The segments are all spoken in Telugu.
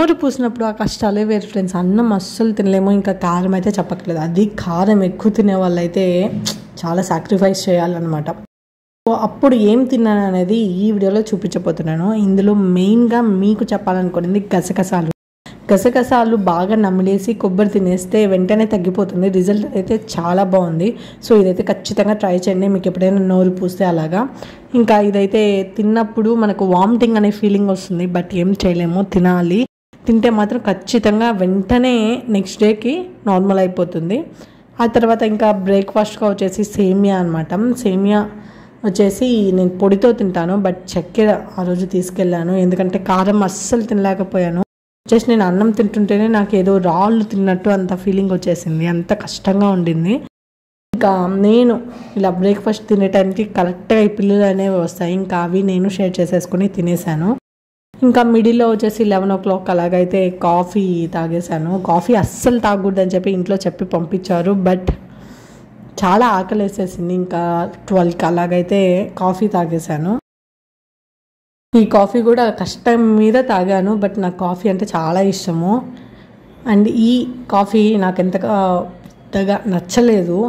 నోరు పూసినప్పుడు ఆ కష్టాలే వేరు ఫ్రెండ్స్. అన్నం అస్సలు తినలేము, ఇంకా కారం అయితే చెప్పట్లేదు. అది కారం ఎక్కువ తినే వాళ్ళైతే చాలా సాక్రిఫైస్ చేయాలన్నమాట. సో అప్పుడు ఏం తిన్నాను అనేది ఈ వీడియోలో చూపించబోతున్నాను. ఇందులో మెయిన్గా మీకు చెప్పాలనుకున్నది గసగసాలు. గసగసాలు బాగా నమిలేసి కొబ్బరి తినేస్తే వెంటనే తగ్గిపోతుంది. రిజల్ట్ అయితే చాలా బాగుంది. సో ఇదైతే ఖచ్చితంగా ట్రై చేయండి మీకు ఎప్పుడైనా నోరు పూస్తే అలాగా. ఇంకా ఇదైతే తిన్నప్పుడు మనకు వామిటింగ్ అనే ఫీలింగ్ వస్తుంది, బట్ ఏం చేయలేము, తినాలి. తింటే మాత్రం ఖచ్చితంగా వెంటనే నెక్స్ట్ డేకి నార్మల్ అయిపోతుంది. ఆ తర్వాత ఇంకా బ్రేక్ఫాస్ట్గా వచ్చేసి సేమియా అనమాట. సేమియా వచ్చేసి నేను పొడితో తింటాను, బట్ చక్కెర ఆ రోజు తీసుకెళ్ళాను ఎందుకంటే కారం అస్సలు తినలేకపోయాను. జస్ట్ నేను అన్నం తింటుంటేనే నాకు ఏదో రాళ్ళు తిన్నట్టు అంత ఫీలింగ్ వచ్చేసింది, అంత కష్టంగా ఉండింది. ఇంకా నేను ఇలా బ్రేక్ఫాస్ట్ తినే టైంకి కరెక్ట్గా ఈ పిల్లలు అనేవి వస్తాయి, ఇంకా అవి నేను షేర్ చేసేసుకొని తినేసాను. ఇంకా మిడిల్లో వచ్చేసి 11 o'clock అలాగైతే కాఫీ తాగేశాను. కాఫీ అస్సలు తాగకూడదని చెప్పి ఇంట్లో చెప్పి పంపించారు, బట్ చాలా ఆకలి వేసేసింది. ఇంకా 12కి అలాగైతే కాఫీ తాగేశాను. ఈ కాఫీ కూడా కష్టం మీద తాగాను, బట్ నాకు కాఫీ అంటే చాలా ఇష్టము. అండ్ ఈ కాఫీ నాకు ఎంతగా నచ్చలేదు,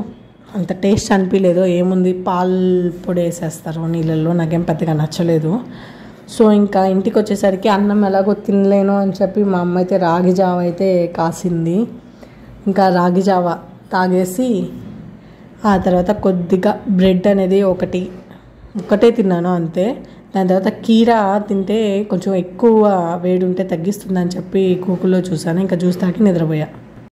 అంత టేస్ట్ అనిపించలేదు. ఏముంది పాలు పొడి వేసేస్తారు నీళ్ళల్లో, నాకేం పెద్దగా నచ్చలేదు. సో ఇంకా ఇంటికి వచ్చేసరికి అన్నం ఎలాగో తినలేను అని చెప్పి మా అమ్మ అయితే రాగి జావ అయితే కాసింది. ఇంకా రాగి జావ తాగేసి ఆ తర్వాత కొద్దిగా బ్రెడ్ అనేది ఒక్కటే తిన్నాను అంతే. దాని తర్వాత కీరా తింటే కొంచెం ఎక్కువ వేడి ఉంటే తగ్గిస్తుందని చెప్పి గూగుల్లో చూసాను. ఇంకా జ్యూస్ తాగి నిద్రపోయా.